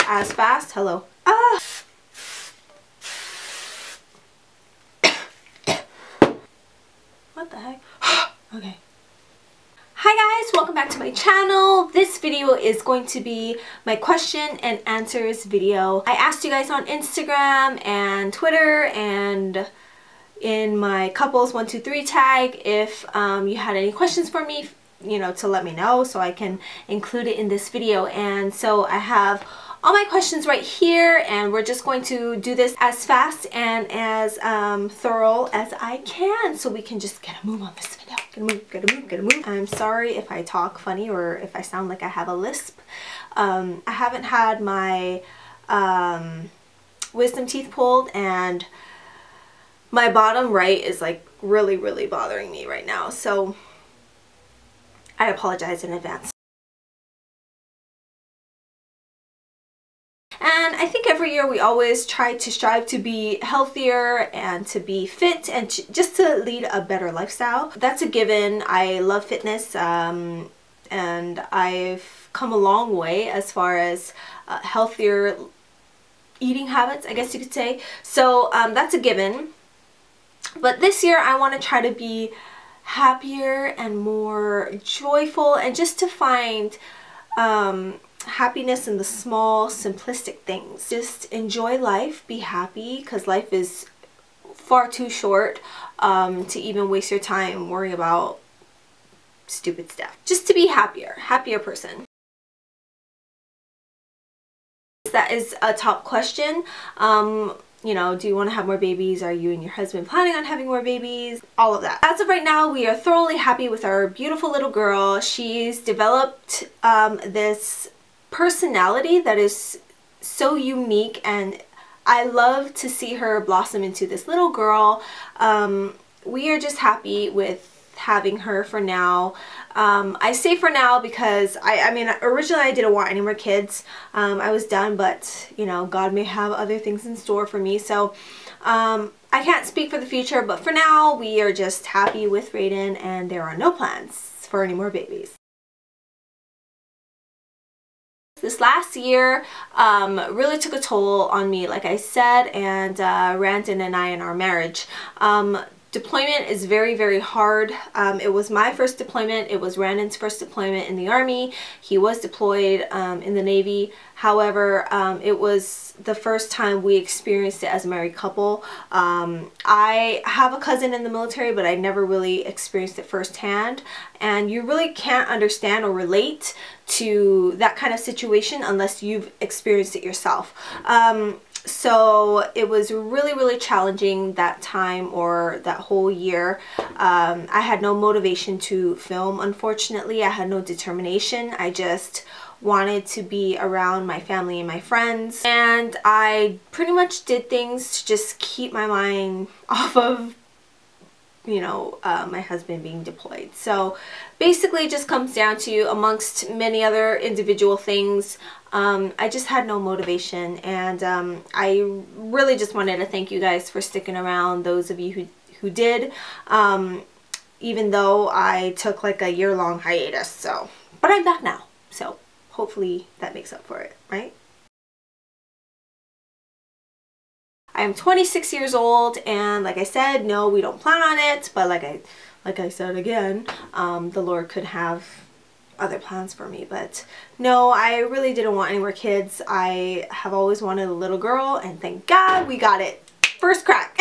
As fast. Hello. What the heck? Okay. Hi guys, welcome back to my channel. This video is going to be my question and answers video. I asked you guys on Instagram and Twitter and in my couples 123 tag if you had any questions for me, you know, to let me know so I can include it in this video. And so I have all my questions right here, and we're just going to do this as fast and as thorough as I can so we can just get a move on this video. Get a move. I'm sorry if I talk funny or if I sound like I have a lisp. I haven't had my wisdom teeth pulled, and my bottom right is like really bothering me right now, so I apologize in advance. And I think every year we always try to strive to be healthier and to be fit and just to lead a better lifestyle. That's a given. I love fitness and I've come a long way as far as healthier eating habits, I guess you could say. So that's a given. But this year I want to try to be happier and more joyful and just to find happiness in the small, simplistic things. Just enjoy life, be happy, because life is far too short to even waste your time worrying about stupid stuff. Just to be happier person. That is a top question. You know, do you want to have more babies? Are you and your husband planning on having more babies? All of that. As of right now, we are thoroughly happy with our beautiful little girl. She's developed this personality that is so unique, and I love to see her blossom into this little girl. We are just happy with having her for now. I say for now because I mean originally I didn't want any more kids. I was done, but you know, God may have other things in store for me, so I can't speak for the future, but for now we are just happy with Raiden and there are no plans for any more babies. This last year really took a toll on me, like I said, and Randon and I in our marriage. Deployment is very hard. It was my first deployment. It was Randon's first deployment in the Army. He was deployed in the Navy. However, it was the first time we experienced it as a married couple. I have a cousin in the military, but I never really experienced it firsthand. And you really can't understand or relate to that kind of situation unless you've experienced it yourself. So it was really challenging that time, or that whole year. I had no motivation to film, unfortunately. I had no determination. I just wanted to be around my family and my friends, and I pretty much did things to just keep my mind off of, you know, my husband being deployed. So basically it just comes down to, amongst many other individual things, I just had no motivation, and I really just wanted to thank you guys for sticking around, those of you who did, even though I took like a year-long hiatus. So, but I'm back now, so hopefully that makes up for it, right? I am 26 years old, and like I said, no, we don't plan on it, but like I said again, the Lord could have other plans for me. But no, I really didn't want any more kids. I have always wanted a little girl, and thank God we got it first crack.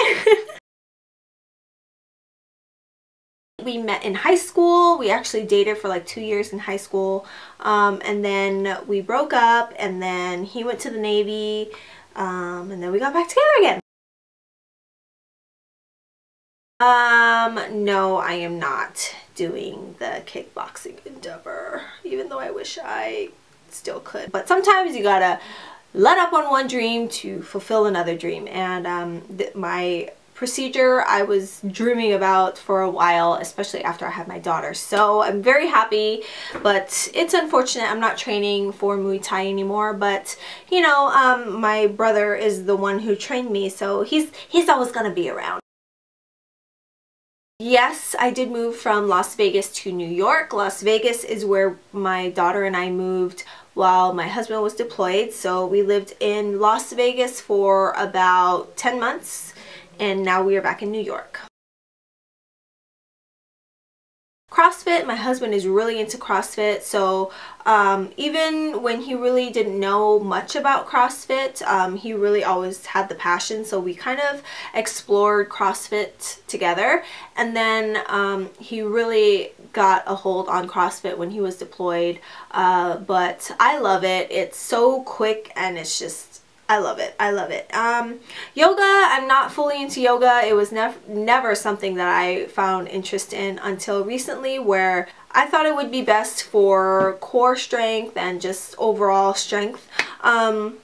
We met in high school. We actually dated for like 2 years in high school, and then we broke up, and then he went to the Navy, and then we got back together again. No, I am not doing the kickboxing endeavor, even though I wish I still could. But sometimes you gotta let up on one dream to fulfill another dream, and my procedure I was dreaming about for a while, especially after I had my daughter. So I'm very happy, but it's unfortunate I'm not training for Muay Thai anymore. But you know, my brother is the one who trained me, so he's always gonna be around. Yes, I did move from Las Vegas to New York. Las Vegas is where my daughter and I moved while my husband was deployed. So we lived in Las Vegas for about 10 months and now we are back in New York. CrossFit, my husband is really into CrossFit, so even when he really didn't know much about CrossFit, he really always had the passion, so we kind of explored CrossFit together, and then he really got a hold on CrossFit when he was deployed, but I love it. It's so quick and it's just, I love it. I love it. Yoga, I'm not fully into yoga. It was never something that I found interest in until recently, where I thought it would be best for core strength and just overall strength, and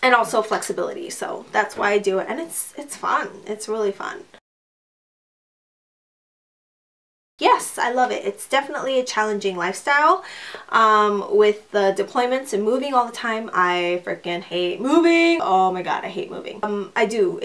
also flexibility. So that's why I do it, and it's fun. It's really fun. Yes, I love it. It's definitely a challenging lifestyle with the deployments and moving all the time. I freaking hate moving. Oh my god, I hate moving. I do.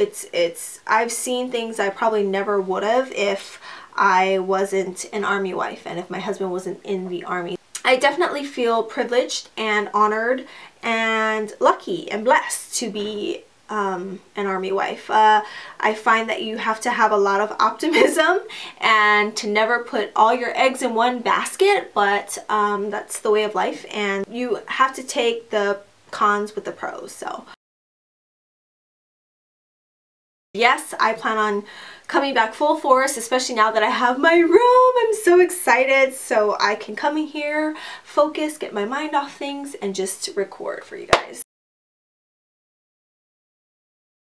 I've seen things I probably never would have if I wasn't an army wife and if my husband wasn't in the army. I definitely feel privileged and honored and lucky and blessed to be an army wife. I find that you have to have a lot of optimism and to never put all your eggs in one basket, but that's the way of life, and you have to take the cons with the pros. So yes, I plan on coming back full force, especially now that I have my room. I'm so excited, so I can come in here, focus, get my mind off things, and just record for you guys.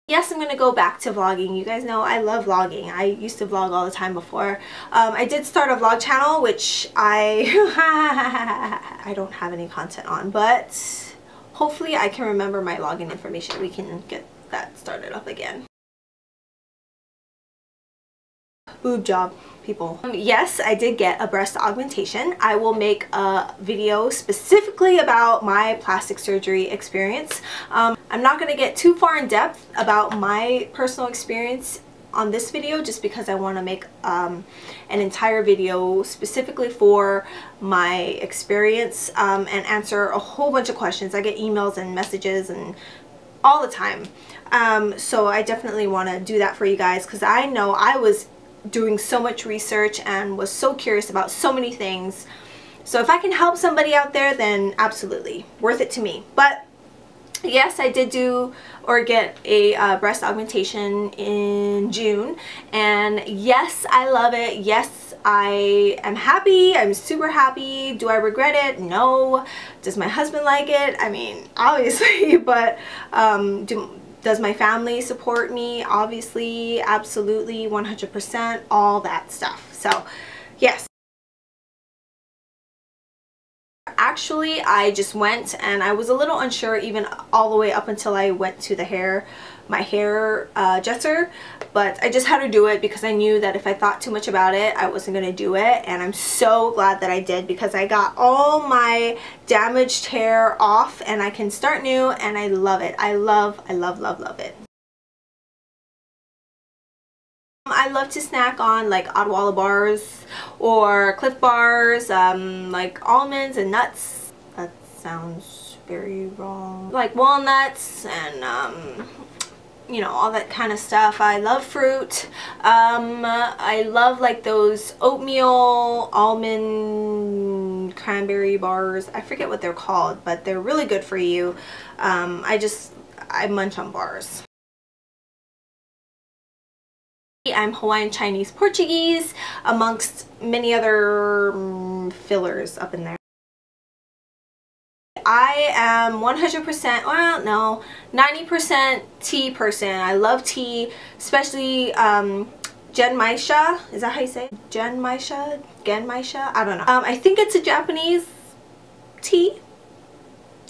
Yes, I'm going to go back to vlogging. You guys know I love vlogging. I used to vlog all the time before. I did start a vlog channel, which I don't have any content on, but hopefully I can remember my login information. We can get that started up again. Boob job, people. Yes, I did get a breast augmentation. I will make a video specifically about my plastic surgery experience. I'm not going to get too far in depth about my personal experience on this video, just because I want to make an entire video specifically for my experience and answer a whole bunch of questions. I get emails and messages and all the time. So I definitely want to do that for you guys, because I know I was doing so much research and was so curious about so many things. So if I can help somebody out there, then absolutely worth it to me. But yes, I did do or get a breast augmentation in June, and yes, I love it. Yes, I am happy. I'm super happy. Do I regret it? No. Does my husband like it? I mean, obviously, but does my family support me? Obviously, absolutely, 100%, all that stuff. So yes. Actually, I just went, and I was a little unsure even all the way up until I went to my hair dresser, but I just had to do it because I knew that if I thought too much about it, I wasn't going to do it, and I'm so glad that I did, because I got all my damaged hair off and I can start new, and I love it. I love it. I love to snack on like Odwalla bars or Cliff bars, like almonds and nuts. That sounds very wrong. Like walnuts and you know, all that kind of stuff. I love fruit. I love like those oatmeal almond cranberry bars. I forget what they're called, but they're really good for you. I munch on bars. I'm Hawaiian, Chinese, Portuguese, amongst many other fillers up in there. I am 100%, well no, 90% tea person. I love tea, especially Genmaisha. Is that how you say it? Genmaisha? Genmaisha? I don't know. I think it's a Japanese tea.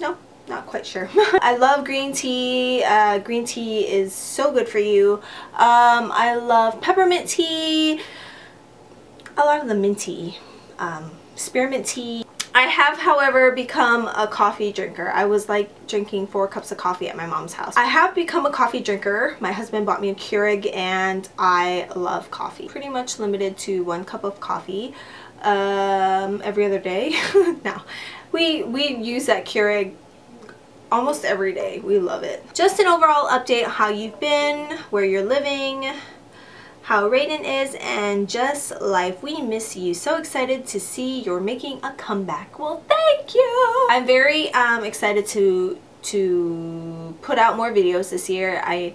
No, not quite sure. I love green tea. Green tea is so good for you. I love peppermint tea. A lot of the minty, spearmint tea. I have, however, become a coffee drinker. I was like drinking 4 cups of coffee at my mom's house. I have become a coffee drinker. My husband bought me a Keurig and I love coffee. Pretty much limited to 1 cup of coffee every other day. No, we use that Keurig almost every day. We love it. Just an overall update on how you've been, where you're living, how Raiden is, and just life. We miss you. So excited to see you're making a comeback. Well, thank you. I'm very excited to put out more videos this year. I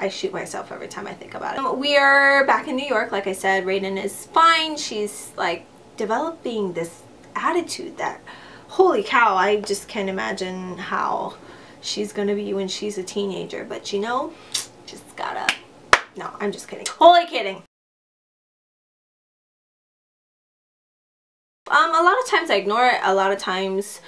shoot myself every time I think about it. We are back in New York. Like I said, Raiden is fine. She's like developing this attitude that, holy cow, I just can't imagine how she's gonna be when she's a teenager. But you know, just gotta... No, I'm just kidding. Totally kidding. A lot of times I ignore it. A lot of times,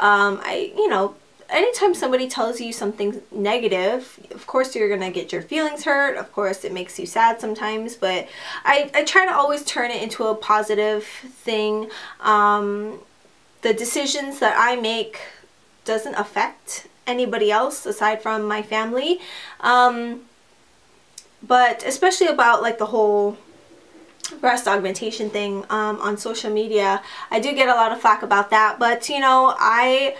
you know, anytime somebody tells you something negative, of course you're gonna get your feelings hurt. Of course it makes you sad sometimes, but I try to always turn it into a positive thing. The decisions that I make doesn't affect anybody else aside from my family. But especially about like the whole breast augmentation thing on social media, I do get a lot of flack about that. But you know, I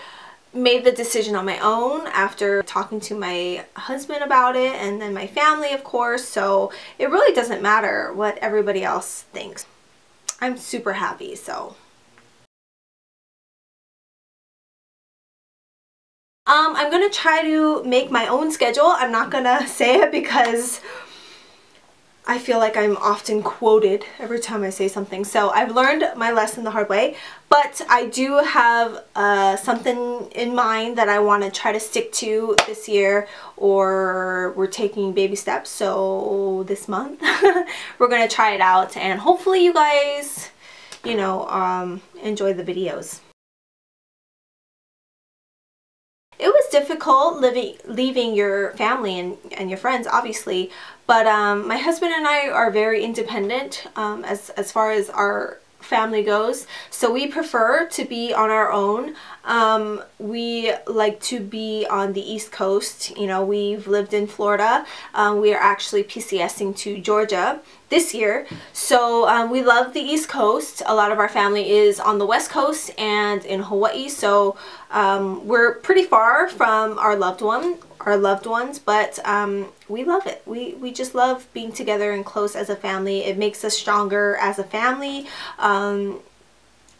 made the decision on my own after talking to my husband about it, and then my family, of course. So it really doesn't matter what everybody else thinks. I'm super happy. So I'm gonna try to make my own schedule. I'm not gonna say it because I feel like I'm often quoted every time I say something. So I've learned my lesson the hard way, but I do have something in mind that I want to try to stick to this year, or we're taking baby steps. So this month we're going to try it out, and hopefully you guys, you know, enjoy the videos. It was difficult leaving your family and your friends, obviously, but my husband and I are very independent as far as our family goes, so we prefer to be on our own. We like to be on the East Coast. You know, we've lived in Florida. We are actually PCSing to Georgia this year, so we love the East Coast. A lot of our family is on the West Coast and in Hawaii, so we're pretty far from our loved ones, but we love it. We just love being together and close as a family. It makes us stronger as a family,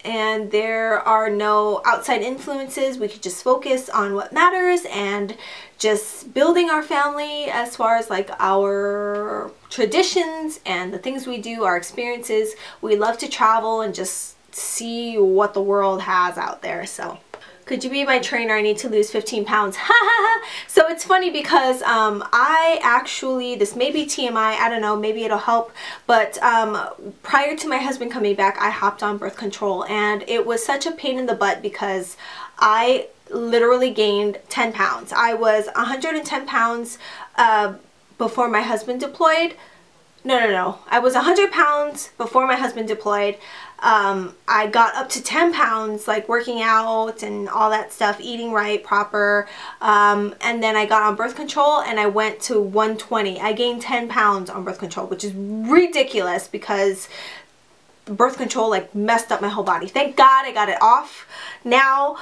and there are no outside influences. We could just focus on what matters and just building our family as far as like our traditions and the things we do, our experiences. We love to travel and just see what the world has out there. So could you be my trainer? I need to lose 15 pounds. So it's funny because I actually, this may be TMI, I don't know, maybe it'll help, but prior to my husband coming back, I hopped on birth control, and it was such a pain in the butt because I literally gained 10 pounds. I was 110 pounds before my husband deployed. No. I was 100 pounds before my husband deployed. I got up to 10 pounds, like working out and all that stuff, eating right, proper, and then I got on birth control and I went to 120. I gained 10 pounds on birth control, which is ridiculous because birth control like messed up my whole body. Thank God I got it off now,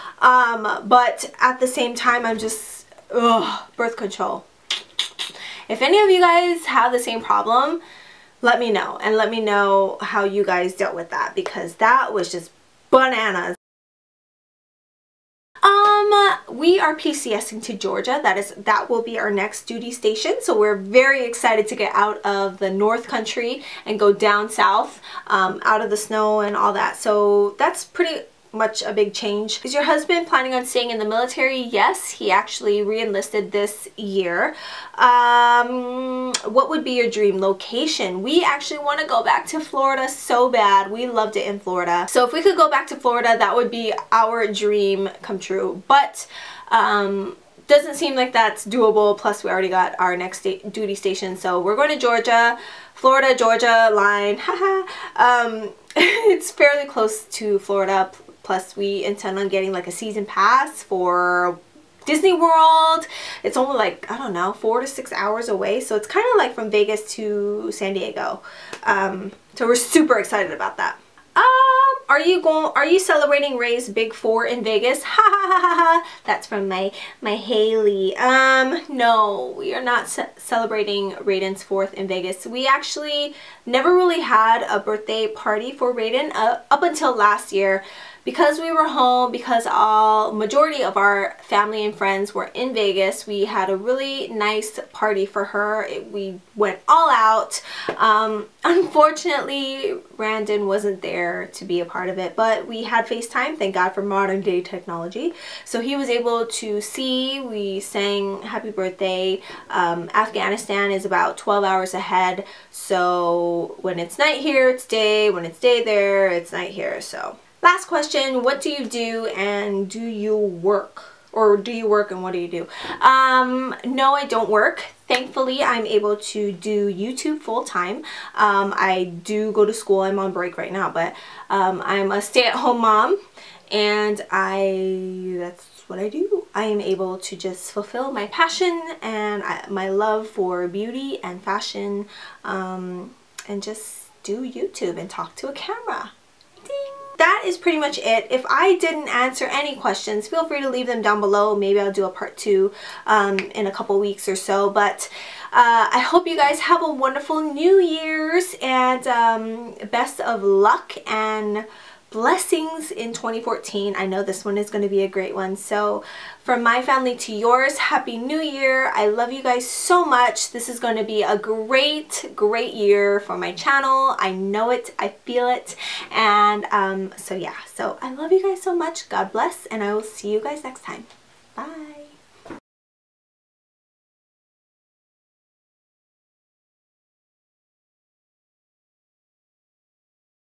but at the same time I'm just, birth control. If any of you guys have the same problem, let me know, and let me know how you guys dealt with that, because that was just bananas. We are PCSing to Georgia. That will be our next duty station, so we're very excited to get out of the North Country and go down south, out of the snow and all that. So that's pretty much a big change. Is your husband planning on staying in the military? Yes, he actually re-enlisted this year. What would be your dream location? We actually want to go back to Florida so bad. We loved it in Florida. So if we could go back to Florida, that would be our dream come true. But doesn't seem like that's doable. Plus we already got our next duty station, so we're going to Georgia, Florida, Georgia line. It's fairly close to Florida, plus we intend on getting like a season pass for Disney World. It's only like, I don't know, 4 to 6 hours away, so it's kind of like from Vegas to San Diego. So we're super excited about that. Are you celebrating Ray's Big 4 in Vegas? Ha ha ha ha ha. That's from my Haley. No, we are not celebrating Rayden's 4th in Vegas. We actually never really had a birthday party for Rayden up until last year. Because we were home, because majority of our family and friends were in Vegas, we had a really nice party for her. We went all out. Unfortunately, Brandon wasn't there to be a part of it, but we had FaceTime, thank God for modern day technology. So he was able to see, we sang happy birthday. Afghanistan is about 12 hours ahead, so when it's night here, it's day. When it's day there, it's night here, so. Last question, what do you do and do you work? Or do you work and what do you do? No, I don't work. Thankfully, I'm able to do YouTube full time. I do go to school. I'm on break right now, but I'm a stay-at-home mom, and that's what I do. I am able to just fulfill my passion and my love for beauty and fashion, and just do YouTube and talk to a camera. That is pretty much it. If I didn't answer any questions, feel free to leave them down below. Maybe I'll do a part 2 in a couple weeks or so. But I hope you guys have a wonderful New Year's, and best of luck and blessings in 2014. I know this one is going to be a great one. So from my family to yours, Happy New Year. I love you guys so much. This is going to be a great year for my channel. I know it. I feel it. And so yeah, so I love you guys so much. God bless, and I will see you guys next time. Bye.